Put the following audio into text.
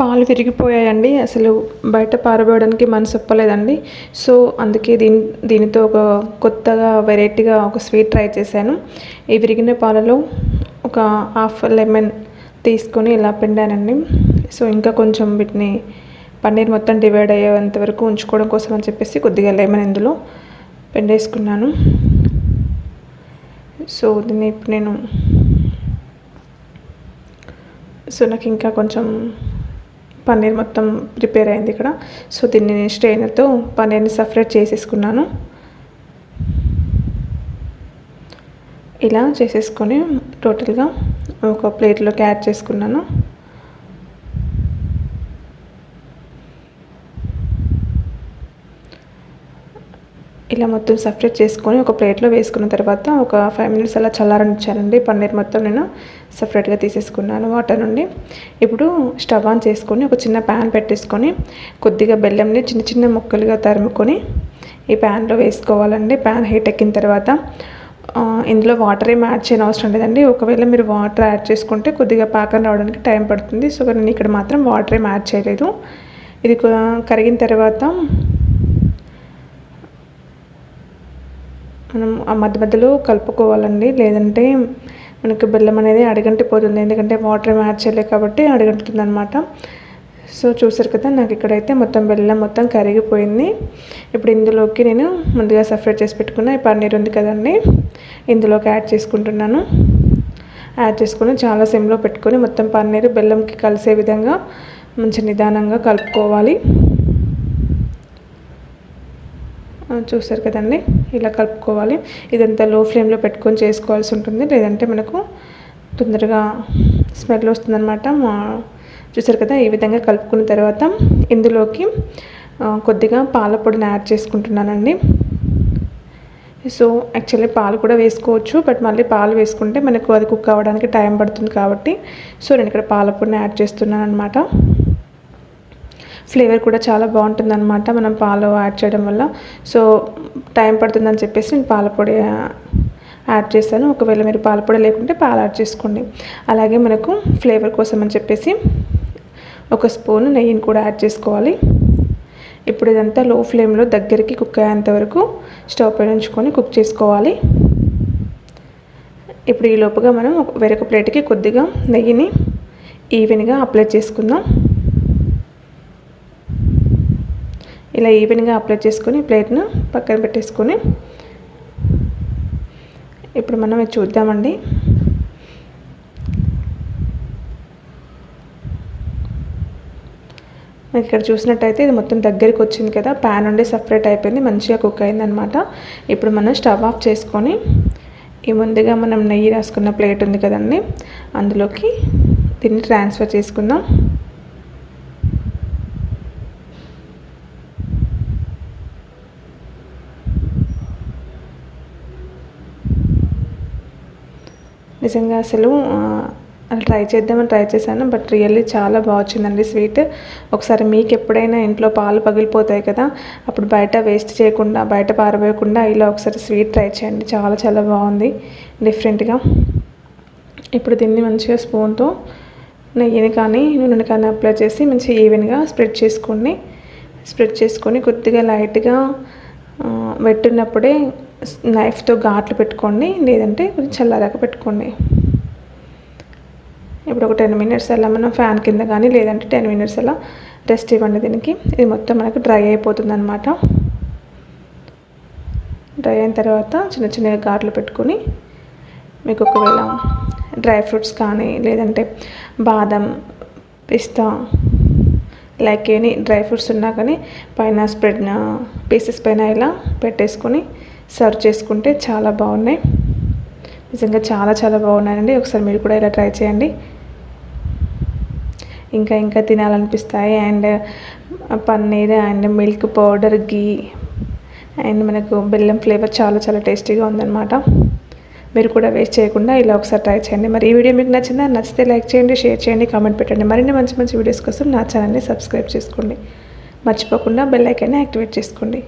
పాలు విరిగిపోయాయండి. అసలు బయట పారబోయడానికి మనసు ఒప్పలేదండి. సో అందుకే దీనితో ఒక కొత్తగా వెరైటీగా ఒక స్వీట్ ట్రై చేశాను. ఈ విరిగిన పాలలో ఒక హాఫ్ లెమన్ తీసుకొని ఇలా పిండానండి. సో ఇంకా కొంచెం వీటిని పన్నీర్ మొత్తం డివైడ్ అయ్యేంత వరకు ఉంచుకోవడం కోసం అని చెప్పేసి కొద్దిగా లెమన్ ఇందులో పిండేసుకున్నాను. సో దీన్ని ఇప్పుడు నాకు ఇంకా కొంచెం పన్నీర్ మొత్తం ప్రిపేర్ అయింది ఇక్కడ. సో దీన్ని నేను స్ట్రైనర్తో పన్నీర్ని సపరేట్ చేసేసుకున్నాను. ఇలా చేసేసుకొని టోటల్గా ఒక ప్లేట్లోకి యాడ్ చేసుకున్నాను. ఇలా మొత్తం సపరేట్ చేసుకొని ఒక ప్లేట్లో వేసుకున్న తర్వాత ఒక 5 minutes అలా చల్లారనిచ్చానండి. పన్నీర్ మొత్తం నేను సపరేట్గా తీసేసుకున్నాను వాటర్ నుండి. ఇప్పుడు స్టవ్ ఆన్ చేసుకొని ఒక చిన్న ప్యాన్ పెట్టేసుకొని కొద్దిగా బెల్లంని చిన్న చిన్న ముక్కలుగా తరుముకొని ఈ ప్యాన్లో వేసుకోవాలండి. ప్యాన్ హీట్ ఎక్కిన తర్వాత ఇందులో వాటర్ ఏం యాడ్ చేయని అవసరం లేదండి. ఒకవేళ మీరు వాటర్ యాడ్ చేసుకుంటే కొద్దిగా పాకం రావడానికి టైం పడుతుంది. సో నేను ఇక్కడ మాత్రం వాటర్ ఏం యాడ్ చేయలేదు. ఇది కరిగిన తర్వాత మనం ఆ మధ్యలో కలుపుకోవాలండి. లేదంటే మనకు బెల్లం అనేది అడుగంటిపోతుంది. ఎందుకంటే వాటర్ ఏం యాడ్ చేయలేదు కాబట్టి అడుగంటుతుంది అనమాట. సో చూసారు కదా, నాకు ఇక్కడైతే మొత్తం బెల్లం మొత్తం కరిగిపోయింది. ఇప్పుడు ఇందులోకి నేను ముందుగా సపరేట్ చేసి పెట్టుకున్న ఈ పన్నీర్ ఉంది కదండి, ఇందులోకి యాడ్ చేసుకుంటున్నాను. యాడ్ చేసుకొని చాలా సిమ్లో పెట్టుకొని మొత్తం పన్నీర్ బెల్లంకి కలిసే విధంగా మంచి నిదానంగా కలుపుకోవాలి. చూసారు కదండి, ఇలా కలుపుకోవాలి. ఇదంతా లో ఫ్లేమ్లో పెట్టుకొని చేసుకోవాల్సి ఉంటుంది, లేదంటే మనకు తొందరగా స్మెల్ వస్తుందన్నమాట. చూసారు కదా, ఈ విధంగా కలుపుకున్న తర్వాత ఇందులోకి కొద్దిగా పాల పొడిని యాడ్ చేసుకుంటున్నానండి. సో యాక్చువల్లీ పాలు కూడా వేసుకోవచ్చు, బట్ మళ్ళీ పాలు వేసుకుంటే మనకు అది కుక్ అవ్వడానికి టైం పడుతుంది కాబట్టి సో నేను ఇక్కడ పాల పొడిని యాడ్ చేస్తున్నాను అనమాట. ఫ్లేవర్ కూడా చాలా బాగుంటుంది అనమాట మనం పాలు యాడ్ చేయడం వల్ల. సో టైం పడుతుందని చెప్పేసి నేను పాల పొడి యాడ్ చేశాను. ఒకవేళ మీరు పాల పొడి లేకుంటే పాలు యాడ్ చేసుకోండి. అలాగే మనకు ఫ్లేవర్ కోసం అని చెప్పేసి ఒక స్పూన్ నెయ్యిని కూడా యాడ్ చేసుకోవాలి. ఇప్పుడు ఇదంతా లో ఫ్లేమ్లో దగ్గరికి కుక్ అయ్యేంత వరకు స్టవ్ పైన ఉంచుకొని కుక్ చేసుకోవాలి. ఇప్పుడు ఈ లోపుగా మనం వేరొక ప్లేట్కి కొద్దిగా నెయ్యిని ఈవెన్గా అప్లై చేసుకుందాం. ఇలా ఈవెన్గా అప్లై చేసుకొని ప్లేట్ను పక్కన పెట్టేసుకొని ఇప్పుడు మనం ఇది చూద్దామండి. మీకు ఇక్కడ చూసినట్టయితే ఇది మొత్తం దగ్గరికి వచ్చింది కదా, ప్యాన్ నుండి సపరేట్ అయిపోయింది, మంచిగా కుక్ అయింది అనమాట. ఇప్పుడు మనం స్టవ్ ఆఫ్ చేసుకొని ఈ ముందుగా మనం నెయ్యి రాసుకున్న ప్లేట్ ఉంది కదండి, అందులోకి దీన్ని ట్రాన్స్ఫర్ చేసుకుందాం. నిజంగా అసలు అలా ట్రై చేశాను, బట్ రియల్లీ చాలా బాగా వచ్చిందండి స్వీట్. ఒకసారి మీకు ఎప్పుడైనా ఇంట్లో పాలు పగిలిపోతాయి కదా, అప్పుడు బయట వేస్ట్ చేయకుండా, బయట పారబోయకుండా ఇలా ఒకసారి స్వీట్ ట్రై చేయండి. చాలా చాలా బాగుంది, డిఫరెంట్గా. ఇప్పుడు దీన్ని మంచిగా స్పూన్తో నెయ్యిని కానీ నూనెని కానీ అప్లై చేసి మంచిగా ఈవెన్గా స్ప్రెడ్ చేసుకొని కొద్దిగా లైట్గా వెట్టున్నప్పుడే నైఫ్తో ఘాట్లు పెట్టుకోండి, లేదంటే కొంచెం చల్లారాక పెట్టుకోండి. ఇప్పుడు ఒక 10 minutes అలా మనం ఫ్యాన్ కింద కానీ లేదంటే 10 minutes అలా రెస్ట్ ఇవ్వండి దీనికి. ఇది మొత్తం మనకు డ్రై అయిపోతుంది అనమాట. డ్రై అయిన తర్వాత చిన్న చిన్నగా ఘాట్లు పెట్టుకొని మీకు ఒకవేళ డ్రై ఫ్రూట్స్ కానీ లేదంటే బాదం, పిస్తా లైక్ ఎనీ డ్రై ఫ్రూట్స్ ఉన్నా కానీ పైన స్ప్రెడ్ పీసెస్ పైన ఇలా పెట్టేసుకొని సర్వ్ చేసుకుంటే చాలా బాగున్నాయి. నిజంగా చాలా చాలా బాగున్నాయండి. ఒకసారి మీరు కూడా ఇలా ట్రై చేయండి. ఇంకా తినాలనిపిస్తాయి. And paneer and milk powder, ghee and మనకు బెల్లం ఫ్లేవర్ చాలా చాలా టేస్టీగా ఉందన్నమాట. మీరు కూడా వేస్ట్ చేయకుండా ఇలా ఒకసారి ట్రై చేయండి. మరి ఈ వీడియో మీకు నచ్చిందా? నచ్చితే లైక్ చేయండి, షేర్ చేయండి, కామెంట్ పెట్టండి. మరిన్ని మంచి మంచి వీడియోస్ కోసం నా ఛానల్ని సబ్స్క్రైబ్ చేసుకోండి. మర్చిపోకుండా బెల్ ఐకాన్ని యాక్టివేట్ చేసుకోండి.